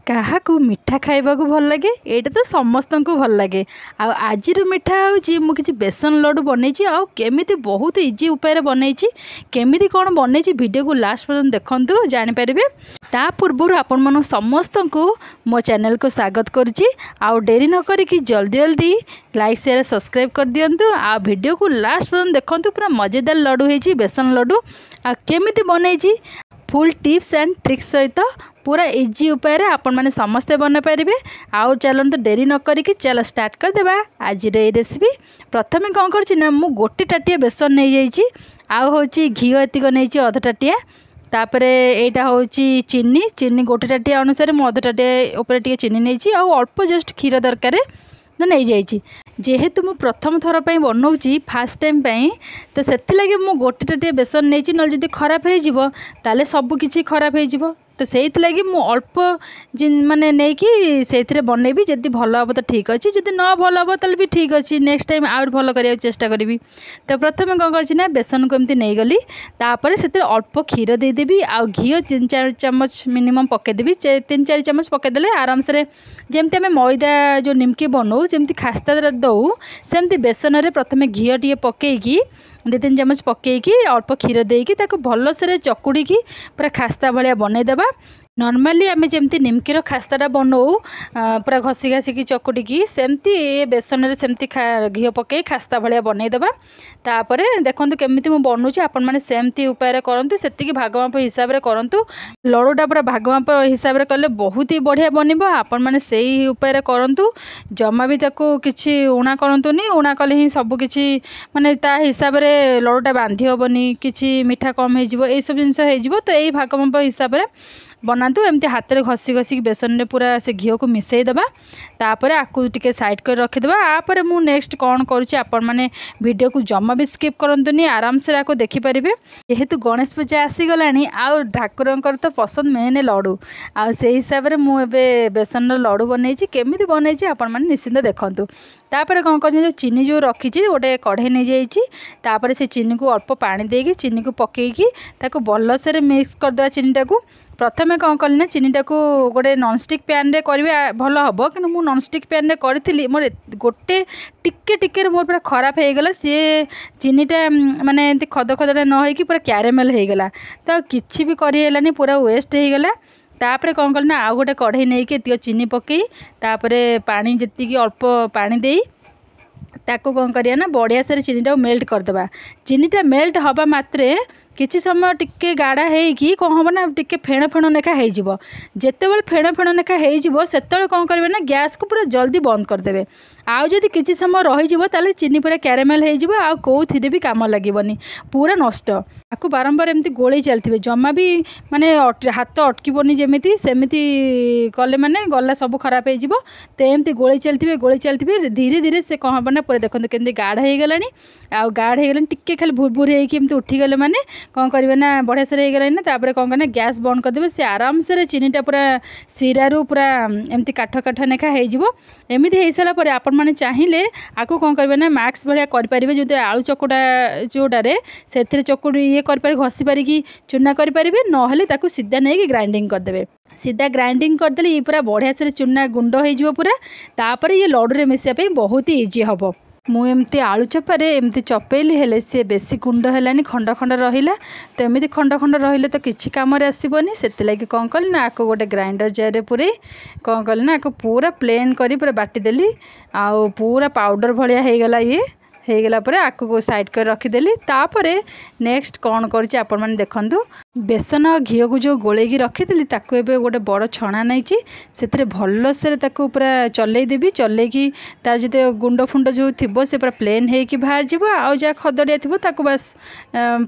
କାହାକୁ ମିଠା ଖାଇବାକୁ ଭଲ ଲାଗେ? ଏଇଟା ତ ସମସ୍ତଙ୍କୁ ଭଲ ଲାଗେ। ଆଉ ଆଜିର ମିଠା ହେଉଛି ମୁଁ କିଛି ବେସନ ଲଡ଼ୁ ବନେଇଛି, ଆଉ କେମିତି ବହୁତ ଇଜି ଉପାୟରେ ବନେଇଛି। କେମିତି କ'ଣ ବନେଇଛି ଭିଡ଼ିଓକୁ ଲାଷ୍ଟ ପର୍ଯ୍ୟନ୍ତ ଦେଖନ୍ତୁ, ଜାଣିପାରିବେ। ତା ପୂର୍ବରୁ ଆପଣମାନଙ୍କୁ ସମସ୍ତଙ୍କୁ ମୋ ଚ୍ୟାନେଲକୁ ସ୍ୱାଗତ କରୁଛି। ଆଉ ଡେରି ନ କରିକି ଜଲ୍ଦି ଜଲ୍ଦି ଲାଇକ୍ ସେୟାର ସବସ୍କ୍ରାଇବ୍ କରିଦିଅନ୍ତୁ। ଆଉ ଭିଡ଼ିଓକୁ ଲାଷ୍ଟ ପର୍ଯ୍ୟନ୍ତ ଦେଖନ୍ତୁ, ପୁରା ମଜାଦାର ଲଡ଼ୁ ହେଇଛି, ବେସନ ଲଡ଼ୁ। ଆଉ କେମିତି ବନେଇଛି फुल टिप्स एंड ट्रिक्स सहित पूरा इजी उपाय आपण मैंने समस्ते बन पारे। आउ चलते डेरी न करिकी चल स्टार्ट करदेबा आज रेसिपी। प्रथम कौन करना मु गोटे टाटिया बेसन नहीं जाइए, आउ हूँ घी एतिक नहीं अध टाटिया, तापर यहाँ हूँ चीनी चीनी गोटे टाटिया अनुसार मु अध टाटिया उपर टे चीनी नहीं, आउ अल्प जस्ट क्षीर दरकार नहीं जाइए। जेहेतु मु प्रथम थर पर बनाऊँगी फास्ट टाइम तो से मु गोटे टाटिया बेसन नहीं, ना जब खराब हो ताले सब किसी खराब हो, तो से मु अल्प माने नहीं कि से बनैबी। जदि भल हम तो ठीक अच्छे, जदि न भल हम तो भी ठीक अच्छे, नेक्स्ट टाइम आउट भल करने चेष्टा करी। तो प्रथम कौन करना बेसन को एमती नहीं गली, तापर से अल्प क्षीर देदेवी, आउ घी 3-4 चम्मच मिनिमम पकईदेवी। 3-4 चम्मच पकईदे आराम से जमती आम मैदा जो निमकी बनाऊ जमती खास्ता दऊ, सेमती बेसन में प्रथम घी टे पकईकी 2-3 चम्मच पकईकी अल्प क्षीर देकी भल से चकुड़ी की पूरा खास्ता भाया बनईदेवा। नॉर्मली आम जमती निमकीर खास्ताटा बनाऊ पूरा घसी घासिकी चकुटिकी, सेमती बेसन में सेमती घी पकई खास्ता भाया बनईदेवा। तापर देखो केमी मुझे बनाऊँगी, आपण मैंने सेमती उपाय करूँ, से भागमाप हिसाब से करूँ। लड़ूटा पूरा भागमाप हिसाब से कले बहुत ही बढ़िया बनब। आपण मैंने से ही उपाय करूँ, जमा भी ताको किसी उणा करतुनी, उणा कले ही सबकि माने ता हिसाब से लड़ूटा बांधी हेनी, किसी मीठा कम हो सब जिन हो, तो यही भागमाप हिसाब से बनातु। एमती हाथ में घसी घसी बेसन में पूरा से घी को मिसईदेवा, तापर आपको टे सैड कर रखीदेवा। आपर मु नेक्स्ट कौन करुँच, आपण मैंने वीडियो को जमा भी स्किप करंतुनी, आराम से आपको देखिपारे। जेहेतु गणेश पूजा आसीगला आउ ठाकुर तो पसंद मेन लड़ू, आ से हिसाब से मुझे बेसन लड़ू बनई, केमी बनई आपण मैंने निश्चिंत देखूँ। तापर कौन कर चीनी जो रखी गोटे कढ़ई नहीं जाइए, से चीनी को अल्प पानी देकी चीनी को पकईकी भल से मिक्स करदे चीनीटा को। प्रथम कौन कली चीनीटा को गोटे नॉनस्टिक पैन रे करेंगे भल हम, कि मुझे नॉनस्टिक पैन रे करी मोर गोटे टिके टिके मोर पूरा खराब हो गला। सी चीनीटा माने एमती खद खदटा न होइकी पूरा कैरेमेल हो गला, तो किसी भी करेलानी पूरा वेस्ट हो गला। तापर कौन कली आउ गोटे कढ़ई नहीं कि चीनी पकई, तापर पानी जी अल्प पानी दे ताको कौन करिया ना बढ़िया से चीनीटा मेल्ट करदे। चीनीटा मेल्ट हवा मात्रे किसी समय टिके गाढ़ा होगी कौन हम ना टिके फेण फेण लेखा हो, जिते फेण फेण लेखा हो से कौन करेंगे ना गैस को पूरा जल्दी बंद करदे। आउ जदि किसी समय रही चीनी पूरा कैरेमेल हो, आउ कौन भी काम लगेनि, पूरा नष्ट। आपको बारंबार एमती गोले चलते, जमा भी माने हाथ अटकबनी, जमीती सेमती कले माने गला सब खराब हो। तो एमती गोले चलते धीरे धीरे से कौन हम ना पूरा देखते केमती गाढ़ हो गला, आउ गाढ़ हो गला टिके खाली भुरभुर होमती उठीगले माने कौन करेंगे ना बढ़िया से रहीगला ना। तापर कौन करना गैस बंद करदे, से आराम से चीनीटा पूरा सिरारू पूरा एमती काठ काठ लेखा होमती हो सारापर आप मैंने चाहिए आपको कौन करेंगे ना मैक्स भाया करेंगे। जो आलू चकुटा जोड़े से चकुड़ ये कर घसी पारिकी चूना करेंगे, ना सीधा नहीं ग्राइंडिंग करदे। सीधा ग्राइंडिंग करदे ये पूरा बढ़िया से चूना गुंड हो पूरा, तापर ये लड्डू रे मिसाई बहुत ही इजी हम। मुझे आलू चपारे एमती चपेली हेले सी बेसी गुंड है खंड खंड रहा, तो एमती खंड खंड रही तो किसी कम आसबनी। से कौन कली ना आपको गोटे ग्राइंडर जार पूरे कौन कली ना आपको पूरा प्लेन कर पूरा बाटीदेली, आउ पूरा पाउडर भाया होगला। ये होगला आपको साइड कर रखीदेली। तापर नेक्स्ट कौन करुँच आपण मैंने देखूँ, बेसन और घी को जो गोलेकी रखी ताको एबे गोटे बड़ छणा नहीं से भल से पूरा चलईदेवी। चलैकी तार जो गुंड फुंड जो थी से पूरा प्लेन होगी बाहर जीव, आउ जहाँ खदड़िया थी बस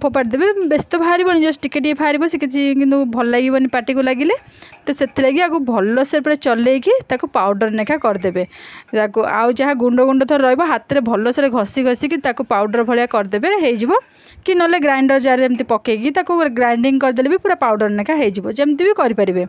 फोपाड़ी देवे। बेस तो बाहर जस्ट टिके बाहर से किसी किंतु भल लगे पार्टी को लगिले, तो से आपको भल से पूरा चलैकी पाउडर लेखा करदे। आउ जहाँ गुंड गुंड थर रहा हाथ में भल से घसी घसिकी पाउडर भाया करदे हो, कि ना ग्राइंडर जार एमती पकईकी ग्राइंडिंग करदेले भी पूरा पाउडर लेखा हो, जमती भी करें।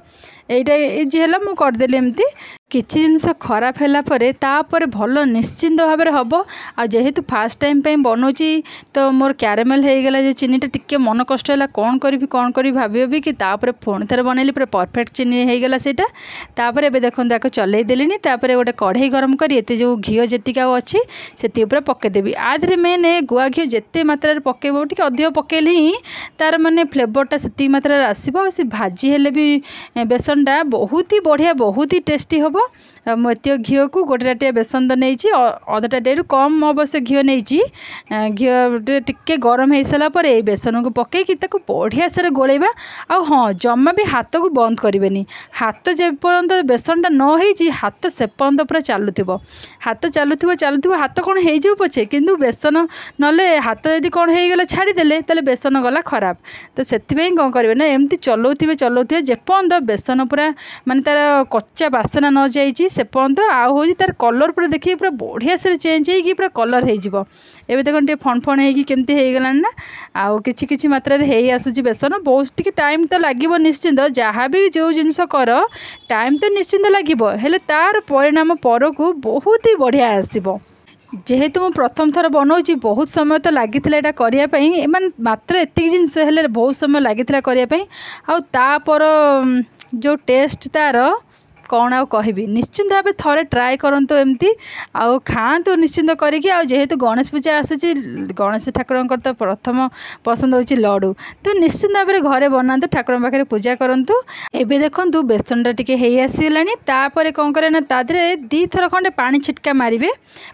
यहीटा इजी है मुझे करदेली एमती। किछि जिनस खराब हैला परे तापर भल निश्चिंत भाव में हम जेहेतु फास्ट टाइम पे बनाऊँगी तो मोर क्यारामेल हो गला जो चीनीटा टिके मन कष्ट है कौन करी भाभी कि तापर पुणी थर बनैली पूरा परफेक्ट चीनी हो गला सेटा। तापर एबे देखो ताको चलै देलिनी तापर गोटे कढ़ई गरम करी एते जो घी जेतिक अच्छी से पूरा पकईदेवी आधे मेन गुआ घी जिते मात्रा पकेब टे अधिक पकेले ही तार माने फ्लेवरटा से मात्रा आसो से भाजी हेले भी बेसनटा बहुत ही बढ़िया बहुत ही टेस्टी हम। मुझे घी को गोटे टाटिया बेसन तो नहीं अधा टाटिया कम अवश्य घी नहीं घी टिके गरम हो सारापर ये बेसन को पकईकि बढ़िया से गोलेबा आ हाँ जमा भी हाथ को बंद करें हाथ जेपर्यंत बेसनटा न हो हाथ से पर्यंत पूरा चलुव हाथ चलुव हाथ कौन हो पछे किंतु बेसन नले हाथ यदि कौन हो गला छाड़ीदे तो बेसन गला खराब तो से कौन करेंगे ना एमती चलाउे जेपर्यंत बेसन पूरा माने तार कच्चा बासना न जाइए से पर्यंत आउ तार कलर पूरा देखिए पूरा बढ़िया से चेंज होगी पूरा कलर हो देखो टे फण होमती हो गला ना आउ कि मात्रा हो आसूँ बेसन बहुत टी टाइम तो लगे निश्चिंत जहाँ भी जो जिनस कर टाइम तो निश्चिंत लगे तार परिणाम पर को बहुत ही बढ़िया आसब। जेहेतु मु प्रथम थर बनाऊँगी बहुत समय तो लगी करने मात्र एतिक जिनस बहुत समय लगी करने आउर जो टेस्ट तार कौन आउ कहबी निश्चिंत भाव थे ट्राए करंतु एमती आउ खातु निश्चिंत करिकी आउ जेहेतु गणेश पूजा आसूची गणेश ठाकुर तो प्रथम पसंद होची लड्डू तो निश्चिंत भाव में घरे बनातु ठाकुर पाखे पूजा करंतु। एबे देखंतु बेसनटा टिके हेई आसीगलानी तापर कौन करे ना तादरे दी थर खंडे पानी छिटका मारिबे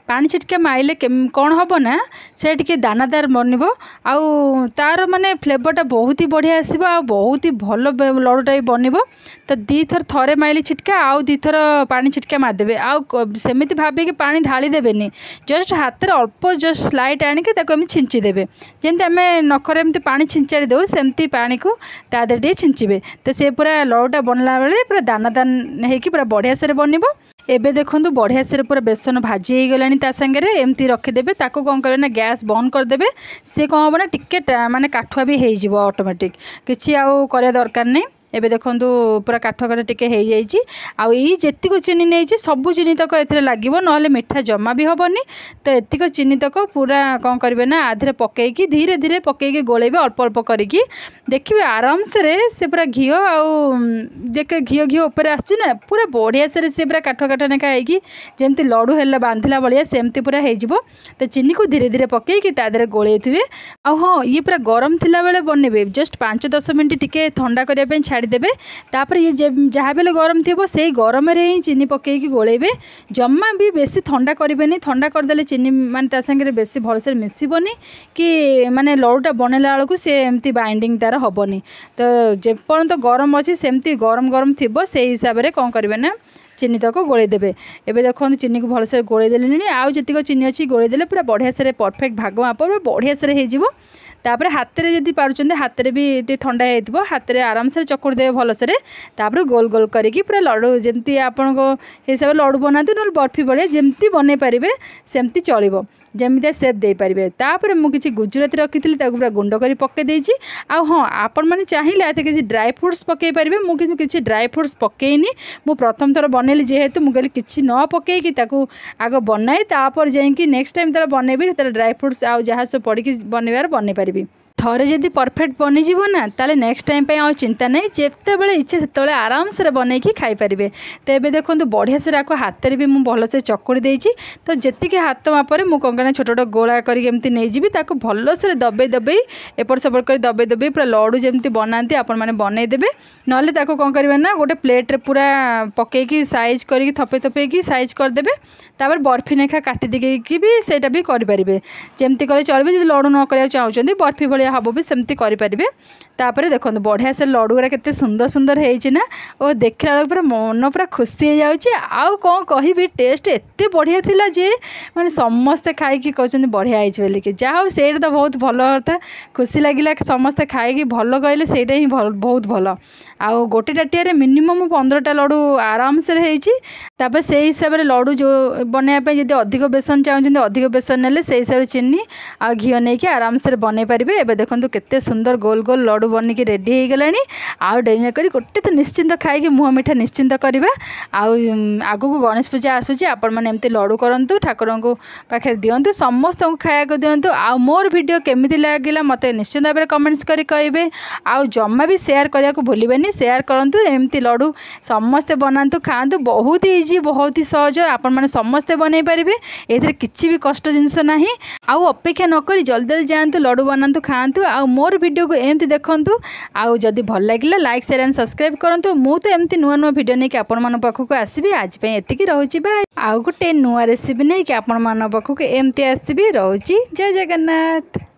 पानी छिटका मारिले कौन हम ना से टिके दानादार बनब आउ तार माने फ्लेवरटा बहुत ही बढ़िया आसीबो आ बहुत ही भल लड्डूटा भी बनब तो दी थर थरे माइली छिटका आउ दी थर पानी छिटका मारिदेवे आउ सेमिति भावे कि पानी ढाली देबेनी जस्ट हाथ में अल्प जस्ट स्लाइट आनिके ताको एमि छिंचीदेवे जेमती आम नखरे एमती पानी छिंचाड़ी देऊ सेमती पानी को ता देहरे टिके छिंचिबे तो से पूरा लड्डूटा बनला बेले पूरा दानादार होइकी पूरा बढ़िया से बनब। एबे देखंतु बढ़िया से पूरा बेसन भाजी हो गलानी ता संगे एमती रखिदेवे ताको कौन करे ना गैस बंद करदेवे सी कौन हम ना टिके माने काठुआ भी हो जिवो ऑटोमेटिक किछि आउ करे दरकार नहीं। एबे देखंतु पूरा काठ काठ टिके हो जाइए आउ जेतिक चीनी नहीं सबू चीनी तक ए लगे ना मिठा जमा भी हेनी तो एतिक चीनी तक पूरा कौन करेंगे ना आधे पकईकी धीरे धीरे पकईकी गोलेबे अल्प अल्प करके देखिए आराम से पूरा घी आउ देख घी ऊपर आसना पूरा बढ़िया से पूरा काठ काठ नेखा होगी जमती लड्डू है बांधिला भाया सेमती पूरा हो तो चीनी को धीरे धीरे पकईकी तादे गोले थे आ हाँ ये पूरा गरम थिला बेले बनइबे जस्ट 5-10 मिनट टिके ठंडा करने छाड़देवे तापर ये जहाँ बेले गरम थी से गरम ही चीनी पकईकी गोलेबे जमा भी बेसी ठंडा करें ठंडा करदे चीनी माने संगे बेसी भलसे मिसबनी कि माने लड्डूटा बनैला बेलू सी एमती बाइंडिंग तार हेनी तो जेपर्यंत गरम अच्छी सेमती गरम गरम थी से हिसाब से कौन करेंगे ना चीनी तक गोलेदेवे। एबे देखो चीनी को भलसे गोलेदेले आउ जीक चीनी अच्छी गोलेदेले पूरा बढ़िया से परफेक्ट भाग माप बढ़िया से हो तापर हाथ में जब पार्चंते हाथ में भी ठंडा हो हाथ में आराम से चकुड़ देवे भलसे तापर गोल गोल करके पूरा लड्डू जमती आपण हिसाब से लड्डू बनातु ना बर्फी भाया जमती बन पारे सेमती चलो जमी सेप दे पारे तापर मुझे गुजराती रखी पूरा गुंड कर पकई देछि आ हाँ आपण मैंने चाहिए आते किसी ड्राई फ्रुट्स पकई पारे मुझे किसी ड्राई फ्रुट्स पकईनी मु प्रथम थर बनैली जेहेतु मुझे किसी न पकईकी आग बनाए तापर जाइए नेक्स्ट टाइम तार बनैबी ड्राई फ्रुट्स आउ जहाँ सब पड़ी बनइबार बनई पारि थरे जदि परफेक्ट बनीज ना ताले नेक्स्ट टाइम पे आउ चिंता नहीं जिते बड़े इच्छा से आराम से बनईकी खाईपारे। तो ये देखो बढ़िया से हाथ में भी मुझे भलसे चकुड़ी देछि तो जीक हाथ मापर मुझे कौन छोट छोट गोला करके नहीं भल से दबे दबे एपट सेपट कर दबे दबे पूरा लड्डू जमी बनाती आपण मैंने बनईदेवे ना कौन करेंगे ना गोटे प्लेट्रे पूरा पकईकी साइज करके थपे थपेकी साइज करदे तापर बर्फी नेखा काटी देकी भी सेटा भी करें जमती कले चलिए जो लड्डू न करा चाहते बर्फी भाया हम भी सेमती करें। तापर देखो बढ़िया से लड्डू गुरा केते सुंदर सुंदर होना और देखला बेलू पूरा मन पूरा खुशी हो जाऊँगी आउ कौन कहि टेस्ट एत बढ़िया थिला जे माने समस्ते खाई कहते बढ़िया होलिके जहाँ हो से तो बहुत भल था खुशी लगे समस्ते खाई भल कहले से ही बहुत भल आउ गोटे टाटिया मिनिमम 15टा लड्डू आराम से होता से हिसाब से लड्डू जो बनवाई जब अधिक बेसन चाहते अधिक बेसन ने से हिसाब से चीनी आ घी नहीं आराम से बनई पारे। एबे देखो केते सुंदर गोल गोल लड्डू बनिकी रेडी हो गलानी। आउ डेरी न करी गोटे तो निश्चिंत खाई मुँह मिठा निश्चिंत करवा। आगु को गणेश पूजा आसूची आपण मैंने एमती लड्डू करूँ ठाकुर पाखे दिंतु समस्त खाया दिंतु। आ मोर वीडियो केमिति लगिला मत निश्चिंत भाव में कमेंट्स करी कहे। आउ जमा भी शेयर करने को भूलिबेनी शेयर करूँ एमती लड्डू समस्ते बनातु खातु बहुत इजी बहुत ही सहज आपण मैंने समस्ते बनई पारे। ए किसी भी कष्ट जिनस ना आउ अपेक्षा नक जल्दी जल्दी जातु लड्डू बनातु खातु। आउ मोर वीडियो को एमती देखंतु। आउ जदि भल लगिला लाइक शेयर एंड सब्सक्राइब करूँ। मु तो एमती नुआ नुआ वीडियो नहीं कि आपण मन पाखक आसबि। आज पे एतिकी रहूची बाय। आउ गोटे नुआ रेसिपी नहीं कि आपण मन पाखक एमती आसबि। रहूची जय जगन्नाथ।